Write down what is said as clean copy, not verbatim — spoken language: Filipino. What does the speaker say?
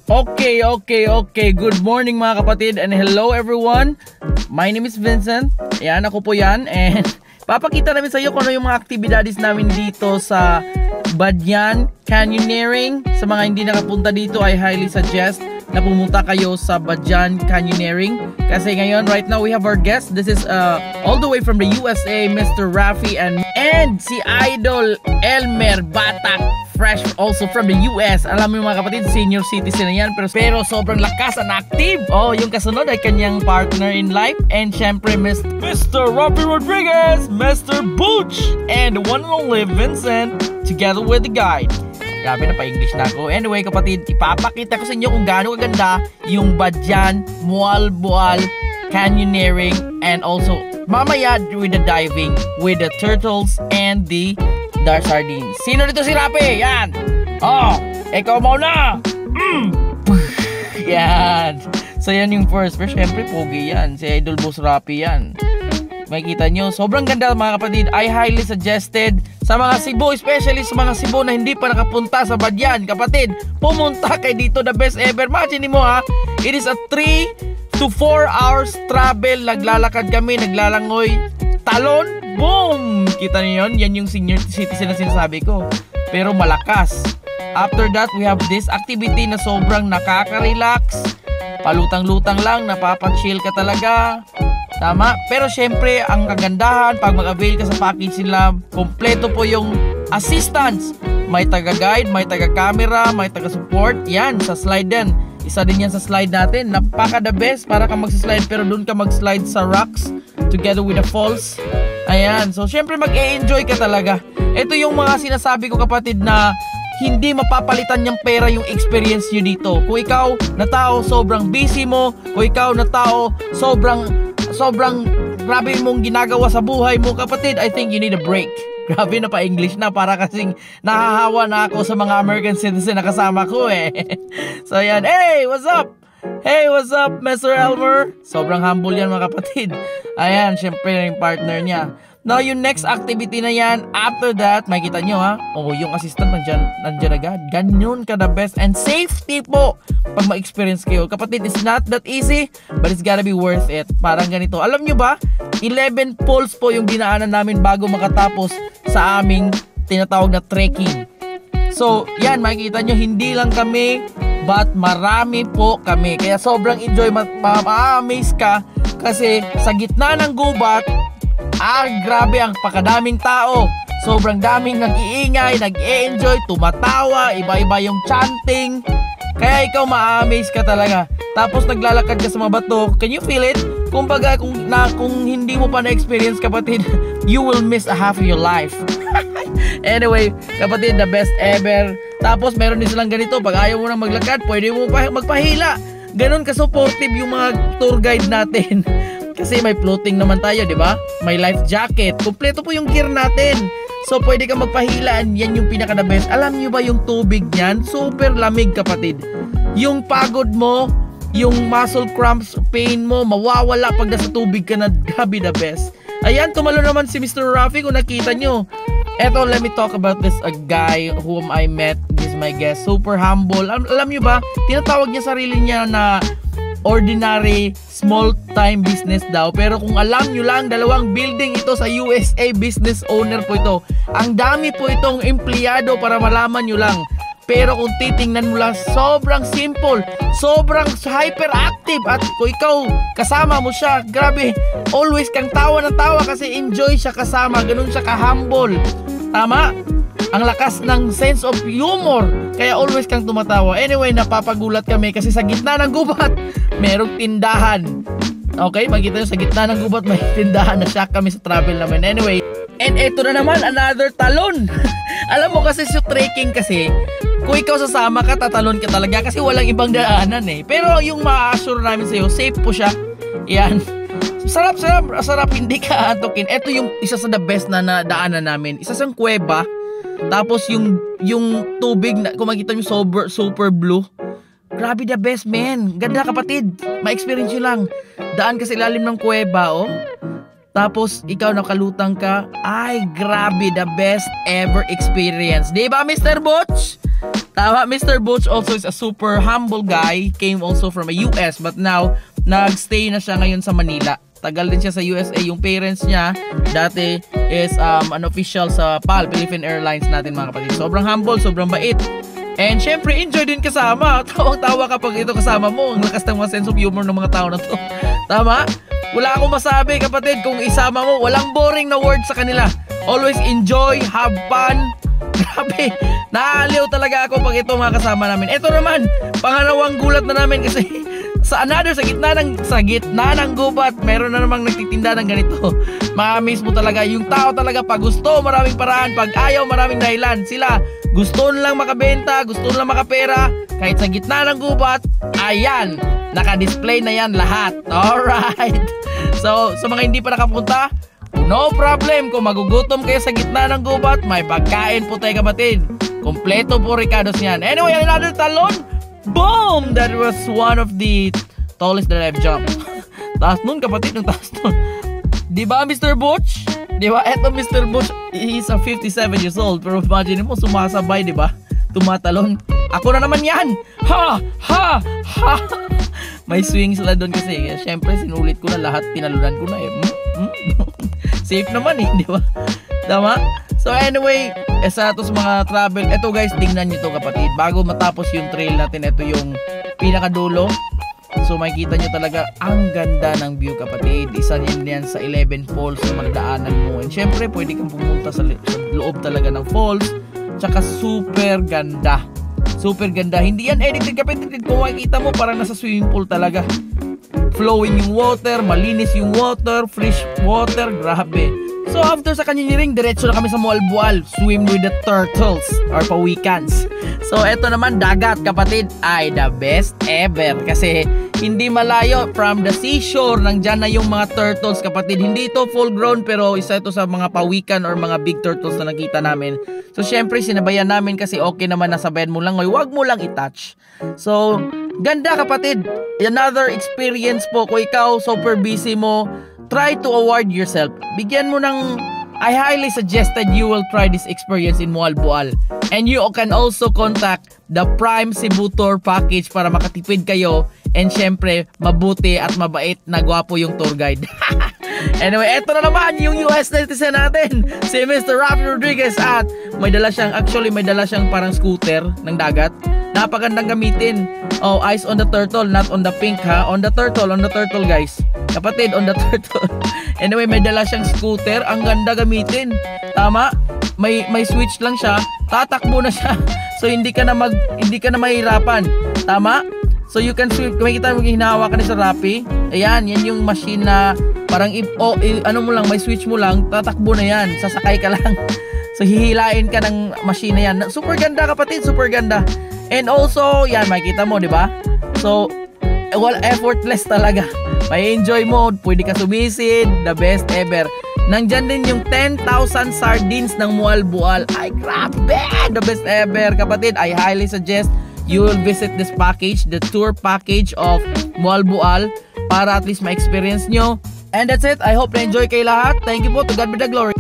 Okay. Good morning mga kapatid and hello everyone. My name is Vincent. Ayan, ako po yan. And papakita namin sa iyo kung ano yung mga activities namin dito sa Badyan Canyoneering. Sa mga hindi nakapunta dito, I highly suggest na pumunta kayo sa Badyan Canyoneering. Kasi ngayon, right now, we have our guest. This is all the way from the USA, Mr. Rafi and si Idol Elmer Batak. Fresh also from the US. Alam mo mga kapatid, senior citizen na yan, pero sobrang lakas and active. Oh, yung kasunod ay kanyang partner in life. And syempre, Mr. Rafi Rodriguez, Mr. Booch, and the one and only Vincent, together with the guide. Grabe na pa-English na ako. Anyway kapatid, ipapakita ko sa inyo kung gaano kaganda yung Badyan Mualboal Canyoneering, and also mamaya with the diving with the turtles and the sardines. Sino dito si Rapi? Yan! Oh! Ikaw mauna! Yan! So yan yung first. Pero syempre pogi yan. Si Idol Boss Rapi yan. Makikita nyo, sobrang ganda mga kapatid. I highly suggested sa mga Cebu, especially sa mga Cebu na hindi pa nakapunta sa Badyan. Kapatid, pumunta kayo dito, the best ever. Imagine mo ha, it is a 3 to 4 hours travel. Naglalakad kami, naglalangoy, talon, boom! Kita niyo yun? Yan yung senior citizen na sinasabi ko. Pero malakas. After that, we have this activity na sobrang nakaka-relax. Palutang-lutang lang, napapachill ka talaga. Tama? Pero syempre, ang kagandahan, pag mag-avail ka sa package nila, kompleto po yung assistance. May taga-guide, may taga-camera, may taga-support. Yan, sa slide din. Isa din yan sa slide natin. Napaka the best para ka mag-slide, pero dun ka mag-slide sa rocks together with the falls. Ayan, so syempre mag-e-enjoy ka talaga. Ito yung mga sinasabi ko kapatid na hindi mapapalitan niyang pera yung experience nyo dito. Kung ikaw na tao sobrang busy mo, kung ikaw na tao sobrang grabe mong ginagawa sa buhay mo kapatid, I think you need a break. Grabe na pa-English na, para kasing nahahawa na ako sa mga American citizen na kasama ko eh. So ayan, hey, what's up? Hey, what's up, Mr. Elmer? Sobrang humble yan mga kapatid. Ayan, syempre yung partner niya. Now, yung next activity na yan, after that, makikita nyo ha, yung assistant nandyan agad. Ganyan ka the best. And safety po, pag ma-experience kayo. Kapatid, it's not that easy, but it's gotta be worth it. Parang ganito. Alam nyo ba, 11 poles po yung dinaanan namin bago makatapos sa aming tinatawag na trekking. So, yan, makikita nyo, hindi lang kami, but marami po kami. Kaya sobrang enjoy, ma-amaze ka. Kasi sa gitna ng gubat, grabe ang pakadaming tao. Sobrang daming nag-iingay, nag-e-enjoy, tumatawa, iba-iba yung chanting. Kaya ikaw ma-amaze ka talaga. Tapos naglalakad ka sa mga bato. Can you feel it? Kumbaga kung hindi mo pa na-experience kapatid, you will miss a half of your life. Anyway, kapatid, the best ever. Tapos meron din silang ganito, pag ayaw mo na maglakad, pwede mo magpahila. Ganon ka-supportive yung mga tour guide natin. Kasi may floating naman tayo, di ba? May life jacket. Kompleto po yung gear natin. So, pwede ka magpahilaan. Yan yung pinaka-the best. Alam nyo ba yung tubig niyan? Super lamig, kapatid. Yung pagod mo, yung muscle cramps, pain mo, mawawala pag nasa tubig ka na. Grabe, the best. Ayan, tumalo naman si Mr. Rafi kung nakita nyo. Eto, let me talk about this guy whom I met. This is my guest. Super humble. Alam nyo ba, tinatawag niya sarili niya na ordinary small time business daw, pero kung alam nyo lang, 2 building ito sa USA, business owner po ito. Ang dami po itong empleyado, para malaman nyo lang. Pero kung titingnan mo lang, sobrang simple, sobrang hyperactive. At kung ikaw kasama mo siya, grabe, always kang tawa ng tawa kasi enjoy siya kasama. Ganun siya ka-humble. Tama? Ang lakas ng sense of humor, kaya always kang tumatawa. Anyway, napapagulat kami kasi sa gitna ng gubat merong tindahan. Okay, makita nyo sa gitna ng gubat may tindahan. Na-shock kami sa travel naman. Anyway, and eto na naman, another talon. Alam mo kasi sa trekking kasi, kung ikaw sasama ka, tatalon ka talaga kasi walang ibang daanan eh. Pero yung ma-assure namin sa'yo, safe po siya. Yan. Sarap, hindi ka antokin. Ito yung isa sa the best na daanan namin. Isa sa kuweba. Tapos yung tubig na kung makita nyo super blue. Grabe, the best, man. Ganda kapatid. Ma-experience nyo lang. Daan ka sa ilalim ng kuweba, oh. tapos ikaw nakalutang ka, ay grabe, the best ever experience. Di ba, Mr. Butch? Tama, Mr. Butch also is a super humble guy, came also from a US, but now nagstay na siya ngayon sa Manila. Tagal din siya sa USA. Yung parents niya dati is an official sa PAL, Philippine Airlines natin mga kapatid. Sobrang humble, sobrang bait. And syempre, enjoy din kasama. Tawang-tawa kapag ito kasama mo. Ang lakas ng mga sense of humor ng mga tao na to. Tama? Wala akong masabi kapatid kung isama mo. Walang boring na word sa kanila. Always enjoy, have fun. Grabe, naaliw talaga ako pag ito mga kasama namin. Ito naman, pangalawang gulat na namin kasi sa gitna ng gubat, meron na namang nagtitinda ng ganito. Mamiss mo talaga, yung tao talaga pag gusto, maraming paraan, pag ayaw, maraming dahilan. Sila, gusto lang makabenta, gusto lang makapera, kahit sa gitna ng gubat, ayan, naka-display na yan lahat. Alright. So, sa mga hindi pa nakapunta, no problem, kung magugutom kayo sa gitna ng gubat, may pagkain po tayo kapatid. Kompleto po Ricardo's yan. Anyway, another talon. Boom! That was one of the tallest that I've jumped. Taas nun kapatid, ng taas nun. Diba Mr. Butch? Diba? Eto Mr. Butch, he's a 57 years old. Pero imagine mo, sumasabay, diba? Tumatalon. Ako na naman yan! Ha! Ha! Ha! May swing sila doon kasi. Siyempre, sinulit ko na lahat. Pinalunan ko na eh. Safe naman eh, di ba? Tama? So anyway, sa ito sa mga travel, ito guys, tingnan nyo ito kapatid. Bago matapos yung trail natin, ito yung pinakadulo. So makikita nyo talaga, ang ganda ng view kapatid. Isa yan sa 11 falls na magdaanan mo. And syempre, pwede kang pumunta sa loob talaga ng falls. Tsaka super ganda. Super ganda. Hindi yan edited kapatid. Kung makikita mo, parang nasa swimming pool talaga. Flowing yung water, malinis yung water, fresh water, grabe. So after sa kanyiring, diretso na kami sa Mualbual, swim with the turtles or pawikans. So eto naman, dagat kapatid, ay the best ever kasi hindi malayo from the seashore, nandyan na yung mga turtles kapatid. Hindi ito full grown pero isa ito sa mga pawikan or mga big turtles na nakita namin. So syempre sinabayan namin kasi okay naman, nasabayan mo lang, wag mo lang i-touch. So ganda kapatid, another experience po. Kung ikaw super busy mo, try to award yourself. Bigyan mo ng, I highly suggested you will try this experience in Mualbual. And you can also contact the Prime Cebu Tour Package para makatipid kayo. And syempre, mabuti at mabait na gwapo yung tour guide. Anyway, eto na naman yung US netizen natin, si Mr. Rafi Rodriguez, at may dala siyang parang scooter ng dagat. Napagandang gamitin. Oh, eyes on the turtle, not on the pink ha. On the turtle guys. Kapatid, on the turtle. Anyway, may dala siyang scooter. Ang ganda gamitin. Tama? May switch lang siya. Tatakbo na siya. So hindi ka na mahirapan. Tama? So you can switch. Kung makikita mo, hinahawakan ni sa Rappi. Ayan, yan yung machine na parang ano mo lang, may switch mo lang, tatakbo na yan. Sasakay ka lang. So hihilain ka ng machine na yan. Super ganda kapatid, super ganda. And also, yan, makikita mo, di ba? So, effortless talaga. May enjoy mode, pwede ka sumisid, the best ever. Nandyan din yung 10,000 sardines ng Mualbual. Ay, grabe! The best ever, kapatid. I highly suggest you will visit this package, the tour package of Mualbual, para at least ma-experience nyo. And that's it. I hope na enjoy kayo lahat. Thank you po. To God be the glory.